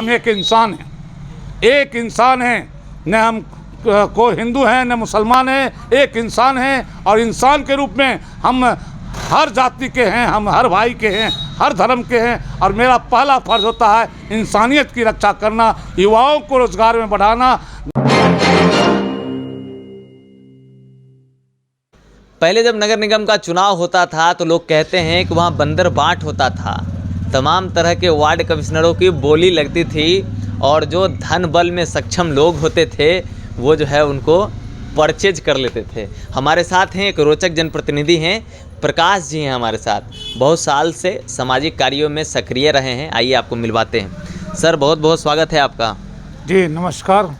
हम एक इंसान हैं, एक इंसान हैं, न हम कोई हिंदू हैं न मुसलमान हैं, एक इंसान हैं और इंसान के रूप में हम हर जाति के हैं, हम हर भाई के हैं, हर धर्म के हैं। और मेरा पहला फर्ज होता है इंसानियत की रक्षा करना, युवाओं को रोजगार में बढ़ाना। पहले जब नगर निगम का चुनाव होता था तो लोग कहते हैं कि वहाँ बंदर बाट होता था, तमाम तरह के वार्ड कमिश्नरों की बोली लगती थी और जो धन बल में सक्षम लोग होते थे वो जो है उनको परचेज कर लेते थे। हमारे साथ हैं एक रोचक जनप्रतिनिधि हैं, प्रकाश जी हैं हमारे साथ, बहुत साल से सामाजिक कार्यों में सक्रिय रहे हैं। आइए आपको मिलवाते हैं। सर बहुत बहुत स्वागत है आपका। जी नमस्कार।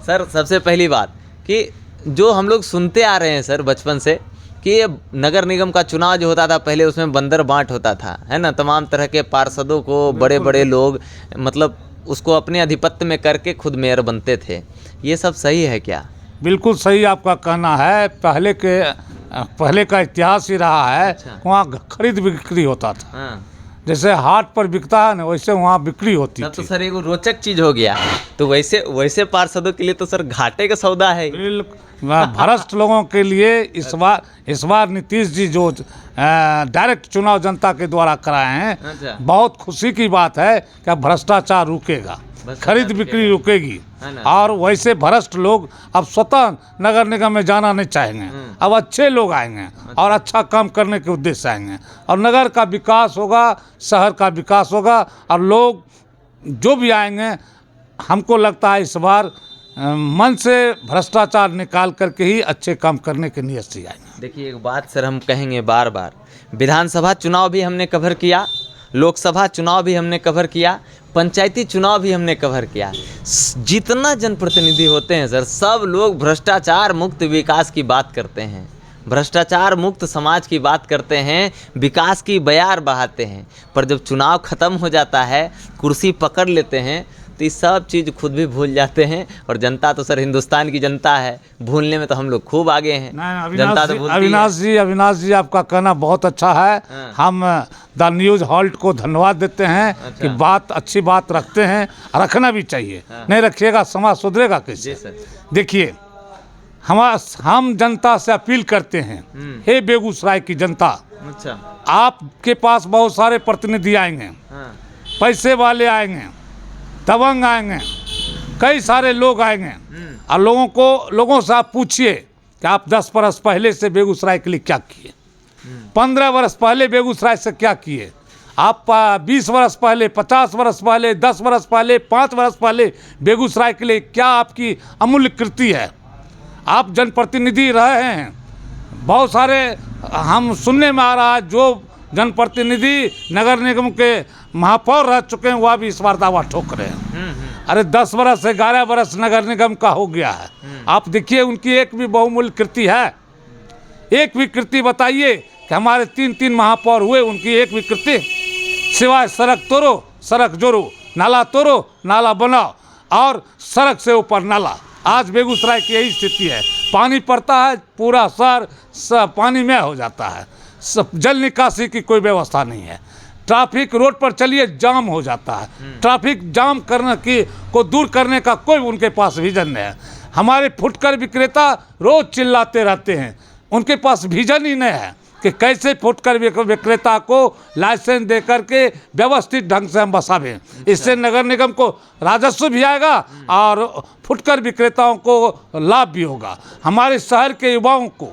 सर सबसे पहली बात कि जो हम लोग सुनते आ रहे हैं सर बचपन से कि ये नगर निगम का चुनाव जो होता था पहले उसमें बंदर बांट होता था, है ना, तमाम तरह के पार्षदों को बड़े बड़े लोग मतलब उसको अपने अधिपत्य में करके खुद मेयर बनते थे। ये सब सही है क्या? बिल्कुल सही आपका कहना है। पहले का इतिहास ही रहा है। अच्छा। वहाँ खरीद बिक्री होता था। हाँ, जैसे हाट पर बिकता है ना, वैसे वहाँ बिक्री होती तब तो थी। सर एक रोचक चीज़ हो गया। तो वैसे पार्षदों के लिए तो सर घाटे का सौदा है। भ्रष्ट लोगों के लिए इस बार नीतीश जी जो डायरेक्ट चुनाव जनता के द्वारा कराए हैं, अच्छा। बहुत खुशी की बात है कि अब भ्रष्टाचार रुकेगा, खरीद बिक्री रुकेगी। है ना? और वैसे भ्रष्ट लोग अब स्वतः नगर निगम में जाना नहीं चाहेंगे। अब अच्छे लोग आएंगे और अच्छा काम करने के उद्देश्य से आएंगे और नगर का विकास होगा, शहर का विकास होगा। और लोग जो भी आएंगे, हमको लगता है इस बार मन से भ्रष्टाचार निकाल करके ही अच्छे काम करने के नियत से आएंगे। देखिए एक बात सर हम कहेंगे बार बार, विधानसभा चुनाव भी हमने कवर किया, लोकसभा चुनाव भी हमने कवर किया, पंचायती चुनाव भी हमने कवर किया। जितना जनप्रतिनिधि होते हैं सर, सब लोग भ्रष्टाचार मुक्त विकास की बात करते हैं, भ्रष्टाचार मुक्त समाज की बात करते हैं, विकास की बयार बहाते हैं। पर जब चुनाव ख़त्म हो जाता है, कुर्सी पकड़ लेते हैं तो ये सब चीज़ खुद भी भूल जाते हैं। और जनता तो सर हिंदुस्तान की जनता है, भूलने में तो हम लोग खूब आगे हैं। जनता तो भूलती है। अविनाश जी आपका कहना बहुत अच्छा है। हाँ। हम द न्यूज़ हॉल्ट को धन्यवाद देते हैं कि बात अच्छी बात रखते हैं, रखना भी चाहिए। हाँ। नहीं रखिएगा समाज सुधरेगा जी कैसे? सर। देखिए हम जनता से अपील करते हैं, हे बेगूसराय की जनता, अच्छा। आपके पास बहुत सारे प्रतिनिधि आएंगे, हाँ। पैसे वाले आएंगे, दबंग आएंगे, कई सारे लोग आएंगे। और लोगों से आप पूछिए कि आप 10 वर्ष पहले से बेगूसराय के लिए क्या किए, 15 वर्ष पहले बेगूसराय से क्या किए, आप 20 वर्ष पहले, 50 वर्ष पहले, 10 वर्ष पहले, 5 वर्ष पहले बेगूसराय के लिए क्या आपकी अमूल्य कृति है। आप जनप्रतिनिधि रहे हैं, बहुत सारे हम सुनने में आ रहा है जो जनप्रतिनिधि नगर निगम के महापौर रह चुके हैं, वह भी इस बार दावा ठोक रहे हैं। अरे 10 वर्ष 11 वर्ष नगर निगम का हो गया है। आप देखिए उनकी एक भी बहुमूल्य कृति है? एक भी कृति बताइए कि हमारे 3 महापौर हुए, उनकी एक भी कृति सिवाय सड़क तोड़ो, सड़क जोड़ो, नाला तोड़ो, नाला बनाओ और सड़क से ऊपर नाला। आज बेगूसराय की यही स्थिति है। पानी पड़ता है, पूरा शहर सब पानी में हो जाता है, सब जल निकासी की कोई व्यवस्था नहीं है। ट्रैफिक रोड पर चलिए जाम हो जाता है, ट्रैफिक जाम करने को दूर करने का कोई उनके पास विजन नहीं है। हमारे फुटकर विक्रेता रोज चिल्लाते रहते हैं, उनके पास विजन ही नहीं है कि कैसे फुटकर विक्रेता को लाइसेंस दे करके व्यवस्थित ढंग से हम बसावें। इससे नगर निगम को राजस्व भी आएगा और फुटकर विक्रेताओं को लाभ भी होगा। हमारे शहर के युवाओं को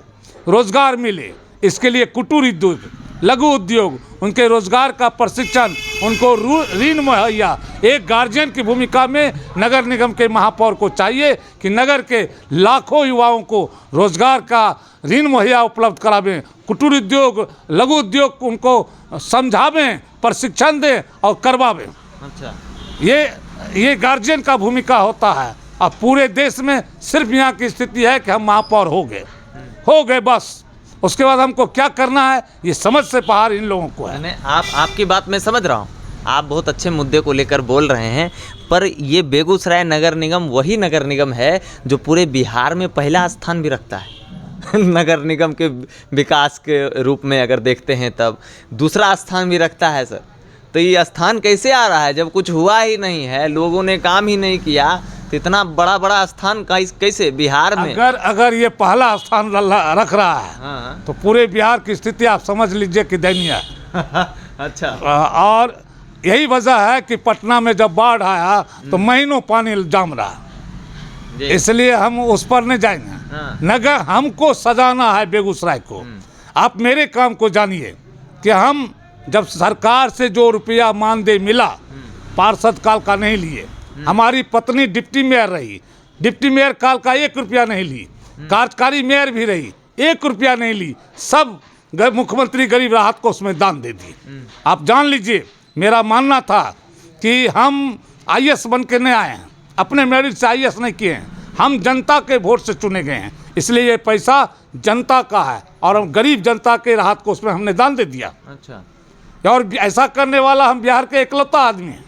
रोजगार मिले, इसके लिए कुटीर उद्योग, लघु उद्योग, उनके रोजगार का प्रशिक्षण, उनको ऋण मुहैया, एक गार्जियन की भूमिका में नगर निगम के महापौर को चाहिए कि नगर के लाखों युवाओं को रोजगार का ऋण मुहैया उपलब्ध करावें, कुटीर उद्योग, लघु उद्योग उनको समझावें, प्रशिक्षण दें और करवावें। अच्छा। ये गार्जियन का भूमिका होता है। अब पूरे देश में सिर्फ यहाँ की स्थिति है कि हम महापौर हो गए बस। उसके बाद हमको क्या करना है ये समझ से बाहर इन लोगों को है। आपकी बात मैं समझ रहा हूँ, आप बहुत अच्छे मुद्दे को लेकर बोल रहे हैं, पर ये बेगूसराय नगर निगम वही नगर निगम है जो पूरे बिहार में पहला स्थान भी रखता है नगर निगम के विकास के रूप में अगर देखते हैं तब दूसरा स्थान भी रखता है सर। तो ये स्थान कैसे आ रहा है जब कुछ हुआ ही नहीं है, लोगों ने काम ही नहीं किया, तो इतना बड़ा बड़ा स्थान कैसे बिहार में? अगर ये पहला स्थान रख रहा है हाँ। तो पूरे बिहार की स्थिति आप समझ लीजिए कि दयनीय है। अच्छा। और यही वजह है कि पटना में जब बाढ़ आया तो महीनों पानी जम रहा, इसलिए हम उस पर नहीं जाएंगे। हाँ। नगर हमको सजाना है बेगूसराय को। आप मेरे काम को जानिए कि हम जब सरकार से जो रुपया मानदेय मिला पार्षद काल का नहीं लिए, हमारी पत्नी डिप्टी मेयर रही, डिप्टी मेयर काल का 1 रुपया नहीं ली, कार्यकारी मेयर भी रही, 1 रुपया नहीं ली, सब मुख्यमंत्री गरीब राहत को उसमें दान दे दी। आप जान लीजिए, मेरा मानना था कि हम IAS बन के नहीं आए हैं, अपने मेरिट से IAS नहीं किए हैं, हम जनता के वोट से चुने गए हैं, इसलिए ये पैसा जनता का है और हम गरीब जनता के राहत को उसमें हमने दान दे दिया। अच्छा। और ऐसा करने वाला हम बिहार के इकलौता आदमी हैं।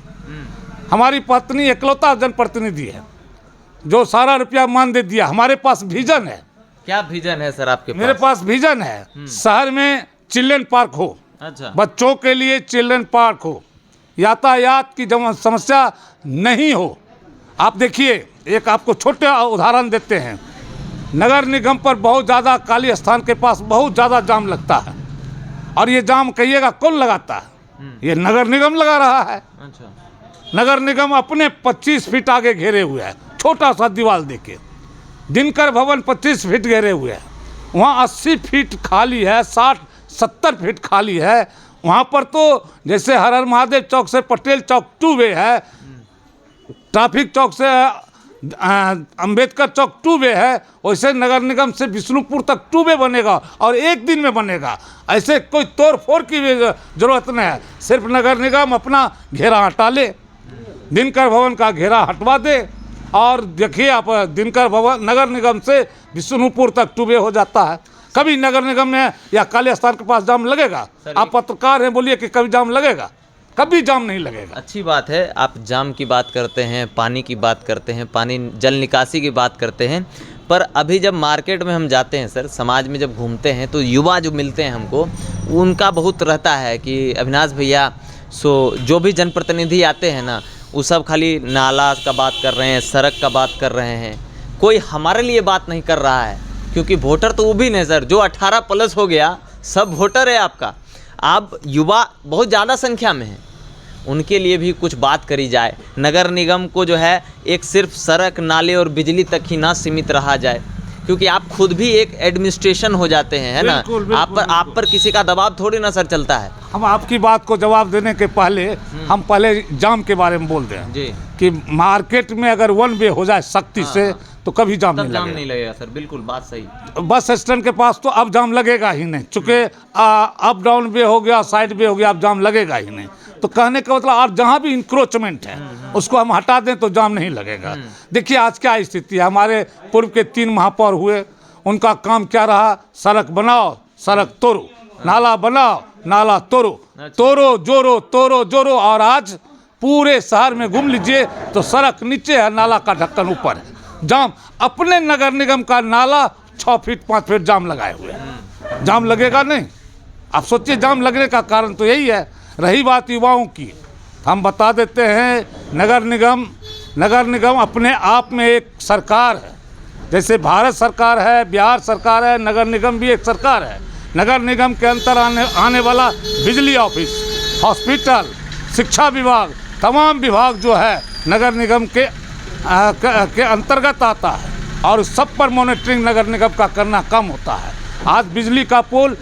हमारी पत्नी इकलौता जनप्रतिनिधि है जो सारा रुपया मान दे दिया। हमारे पास विजन है। क्या विजन है सर आपके पास? मेरे पास विजन है, शहर में चिल्ड्रन पार्क हो, अच्छा, बच्चों के लिए चिल्ड्रन पार्क हो, यातायात की समस्या नहीं हो। आप देखिए, एक आपको छोटे उदाहरण देते हैं, नगर निगम पर बहुत ज़्यादा काली स्थान के पास बहुत ज़्यादा जाम लगता है, और ये जाम कहिएगा कौन लगाता है? ये नगर निगम लगा रहा है। अच्छा। नगर निगम अपने 25 फीट आगे घेरे हुए है, छोटा सा दीवार देके। दिनकर भवन 25 फीट घेरे हुए है, वहाँ 80 फीट खाली है, 60-70 फीट खाली है। वहाँ पर तो जैसे हर हर महादेव चौक से पटेल चौक 2 वे है, ट्रैफिक चौक से अंबेडकर चौक 2 वे है, वैसे नगर निगम से विष्णुपुर तक 2 वे बनेगा और एक दिन में बनेगा। ऐसे कोई तोड़ फोड़ की जरूरत नहीं है, सिर्फ नगर निगम अपना घेरा हटा ले, दिनकर भवन का घेरा हटवा दे, और देखिए आप दिनकर भवन नगर निगम से विष्णुपुर तक 2 वे हो जाता है। कभी नगर निगम में या काली स्थान के पास जाम लगेगा? आप पत्रकार हैं, बोलिए कि कभी जाम लगेगा? कभी जाम नहीं लगेगा। अच्छी बात है, आप जाम की बात करते हैं, पानी की बात करते हैं, पानी जल निकासी की बात करते हैं, पर अभी जब मार्केट में हम जाते हैं सर, समाज में जब घूमते हैं, तो युवा जो मिलते हैं हमको, उनका बहुत रहता है कि अविनाश भैया जो भी जनप्रतिनिधि आते हैं ना, वो सब खाली नाला का बात कर रहे हैं, सड़क का बात कर रहे हैं, कोई हमारे लिए बात नहीं कर रहा है। क्योंकि वोटर तो वो भी नहीं सर, जो 18+ हो गया सब वोटर है आपका। आप युवा बहुत ज़्यादा संख्या में हैं, उनके लिए भी कुछ बात करी जाए। नगर निगम को जो है एक सिर्फ सड़क, नाले और बिजली तक ही ना सीमित रहा जाए, क्योंकि आप खुद भी एक एडमिनिस्ट्रेशन हो जाते हैं, है ना? आप पर किसी का दबाव थोड़ी ना सर चलता है। हम आपकी बात को जवाब देने के पहले हम पहले जाम के बारे में बोल दें जी, कि मार्केट में अगर 1 वे हो जाए सख्ती से तो कभी जाम नहीं लगेगा सर। बिल्कुल बात सही। बस स्टैंड के पास तो अब जाम लगेगा ही नहीं, चूँकि अप डाउन वे हो गया, साइड वे हो गया, अब जाम लगेगा ही नहीं। तो कहने का मतलब, और जहाँ भी इंक्रोचमेंट है उसको हम हटा दें तो जाम नहीं लगेगा। देखिए आज क्या स्थिति है, हमारे पूर्व के 3 महापौर हुए, उनका काम क्या रहा? सड़क बनाओ, सड़क तोड़ो, नाला बनाओ, नाला तोड़ो, तोड़ो जोरो, तोड़ो जोरो, और आज पूरे शहर में घूम लीजिए तो सड़क नीचे है, नाला का ढक्कन ऊपर है। जाम अपने नगर निगम का नाला 6 फीट 5 फीट जाम लगाए हुए हैं, जाम लगेगा नहीं? आप सोचिए, जाम लगने का कारण तो यही है। रही बात युवाओं की, हम बता देते हैं, नगर निगम अपने आप में एक सरकार है। जैसे भारत सरकार है, बिहार सरकार है, नगर निगम भी एक सरकार है। नगर निगम के अंतर आने वाला बिजली ऑफिस, हॉस्पिटल, शिक्षा विभाग, तमाम विभाग जो है नगर निगम के अंतर्गत आता है, और सब पर मॉनिटरिंग नगर निगम का करना कम होता है। आज बिजली का पोल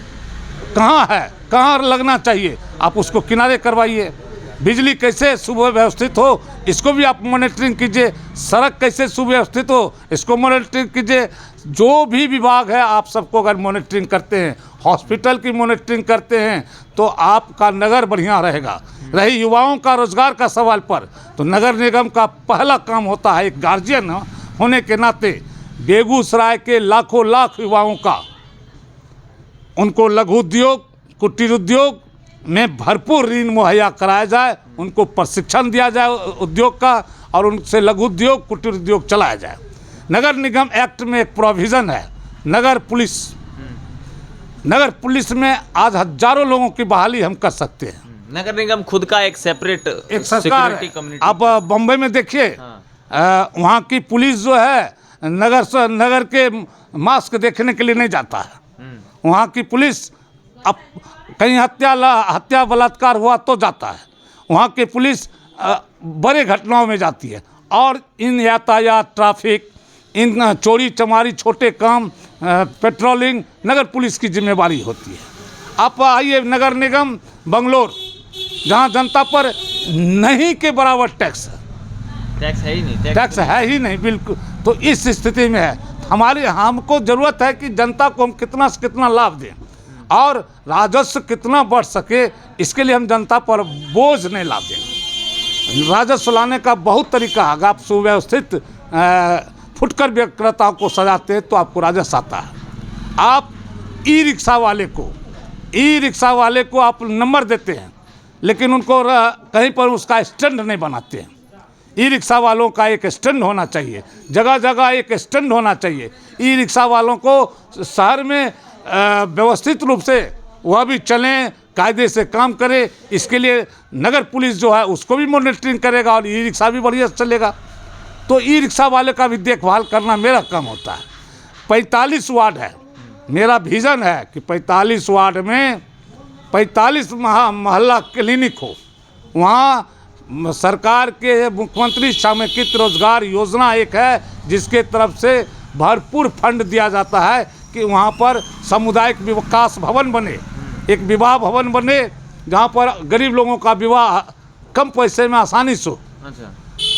कहाँ है, कहाँ लगना चाहिए, आप उसको किनारे करवाइए। बिजली कैसे सुव्यवस्थित हो, इसको भी आप मॉनिटरिंग कीजिए। सड़क कैसे सुव्यवस्थित हो, इसको मॉनिटरिंग कीजिए। जो भी विभाग है आप सबको अगर मॉनिटरिंग करते हैं, हॉस्पिटल की मॉनिटरिंग करते हैं, तो आपका नगर बढ़िया रहेगा। रही युवाओं का रोजगार का सवाल पर, तो नगर निगम का पहला काम होता है, एक गार्जियन होने के नाते बेगूसराय के लाखों लाख युवाओं का, उनको लघु उद्योग, कुटीर उद्योग में भरपूर ऋण मुहैया कराया जाए, उनको प्रशिक्षण दिया जाए उद्योग का, और उनसे लघु उद्योग, कुटीर उद्योग चलाया जाए। नगर निगम एक्ट में एक प्रोविज़न है, नगर पुलिस में आज हजारों लोगों की बहाली हम कर सकते हैं। नगर निगम खुद का एक सेपरेट एक सरकार है। कम्युनिटी। आप बम्बई में देखिए, हाँ। वहाँ की पुलिस जो है नगर के मास्क देखने के लिए नहीं जाता है। वहाँ की पुलिस अब कहीं हत्या बलात्कार हुआ तो जाता है। वहाँ की पुलिस बड़े घटनाओं में जाती है। और इन यातायात, ट्रैफिक, इन चोरी चमारी, छोटे काम, पेट्रोलिंग नगर पुलिस की जिम्मेवारी होती है। आप आइए नगर निगम बंगलोर, जहाँ जनता पर नहीं के बराबर टैक्स है। टैक्स है ही नहीं, टैक्स है ही नहीं बिल्कुल। तो इस स्थिति में है हमको ज़रूरत है कि जनता को हम कितना से कितना लाभ दें और राजस्व कितना बढ़ सके, इसके लिए हम जनता पर बोझ नहीं ला दें। राजस्व लाने का बहुत तरीका है। अगर आप सुव्यवस्थित फुटकर विक्रेताओं को सजाते हैं तो आपको राजस्व आता है। आप ई रिक्शा वाले को आप नंबर देते हैं, लेकिन उनको कहीं पर उसका स्टैंड नहीं बनाते हैं। ई रिक्शा वालों का एक स्टैंड होना चाहिए, जगह जगह एक स्टैंड होना चाहिए। ई रिक्शा वालों को शहर में व्यवस्थित रूप से वह भी चलें, कायदे से काम करें। इसके लिए नगर पुलिस जो है उसको भी मॉनिटरिंग करेगा और ई रिक्शा भी बढ़िया से चलेगा। तो ई रिक्शा वाले का भी देखभाल करना मेरा काम होता है। 45 वार्ड है, मेरा विज़न है कि 45 वार्ड में 45 मोहल्ला क्लिनिक हो। वहाँ सरकार के मुख्यमंत्री समेकित रोजगार योजना एक है, जिसके तरफ से भरपूर फंड दिया जाता है कि वहाँ पर सामुदायिक विकास भवन बने, एक विवाह भवन बने, जहाँ पर गरीब लोगों का विवाह कम पैसे में आसानी से हो। अच्छा।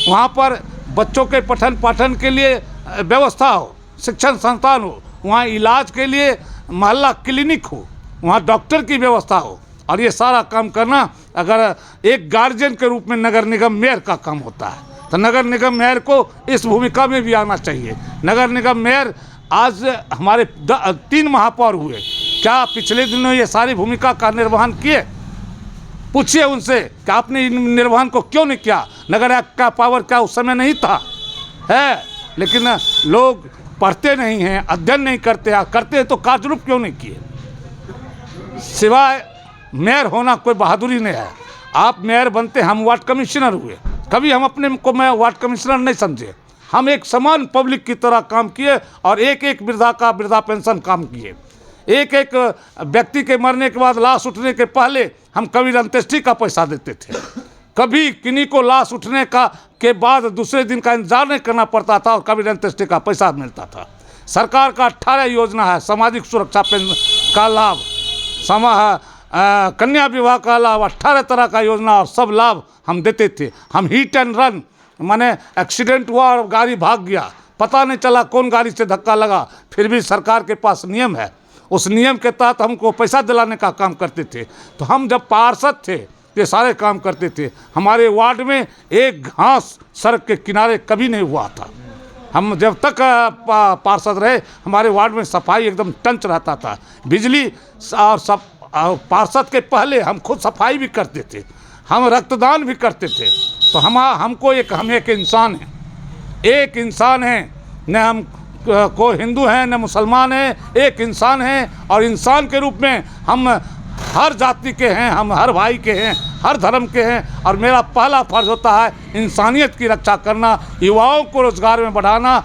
वहाँ पर बच्चों के पठन पाठन के लिए व्यवस्था हो, शिक्षण संस्थान हो, वहाँ इलाज के लिए मोहल्ला क्लिनिक हो, वहाँ डॉक्टर की व्यवस्था हो। और ये सारा काम करना अगर एक गार्जियन के रूप में नगर निगम मेयर का काम होता है, तो नगर निगम मेयर को इस भूमिका में भी आना चाहिए। नगर निगम मेयर आज हमारे 3 महापौर हुए, क्या पिछले दिनों ये सारी भूमिका का निर्वहन किए? पूछिए उनसे कि आपने निर्वहन को क्यों नहीं किया। नगर आयुक्त का पावर क्या उस समय नहीं था है? लेकिन लोग पढ़ते नहीं हैं, अध्ययन नहीं करते हैं, करते हैं तो कार्यरूप क्यों नहीं किए? सिवाय मेयर होना कोई बहादुरी नहीं है। आप मेयर बनते, हम वार्ड कमिश्नर हुए, कभी हम अपने को मैं वार्ड कमिश्नर नहीं समझे। हम एक समान पब्लिक की तरह काम किए और एक एक वृद्धा पेंशन काम किए। एक एक व्यक्ति के मरने के बाद लाश उठने के पहले हम कभी अंत्येष्टि का पैसा देते थे, कभी किन्हीं को लाश उठने के बाद दूसरे दिन का इंतजार नहीं करना पड़ता था और कभी अंत्येष्टि का पैसा मिलता था। सरकार का 18 योजना है, सामाजिक सुरक्षा पेंशन का लाभ, कन्या विवाह का लाभ, 18 तरह का योजना और सब लाभ हम देते थे। हम हिट एंड रन, माने एक्सीडेंट हुआ और गाड़ी भाग गया, पता नहीं चला कौन गाड़ी से धक्का लगा, फिर भी सरकार के पास नियम है, उस नियम के तहत हमको पैसा दिलाने का काम करते थे। तो हम जब पार्षद थे ये सारे काम करते थे। हमारे वार्ड में एक घास सड़क के किनारे कभी नहीं हुआ था। हम जब तक पार्षद रहे हमारे वार्ड में सफाई एकदम टंच रहता था। बिजली और सब पार्षद के पहले हम खुद सफाई भी करते थे, हम रक्तदान भी करते थे। तो हम एक इंसान हैं, एक इंसान हैं, न हम को हिंदू हैं न मुसलमान हैं, एक इंसान हैं। और इंसान के रूप में हम हर जाति के हैं, हम हर भाई के हैं, हर धर्म के हैं। और मेरा पहला फर्ज होता है इंसानियत की रक्षा करना, युवाओं को रोजगार में बढ़ाना।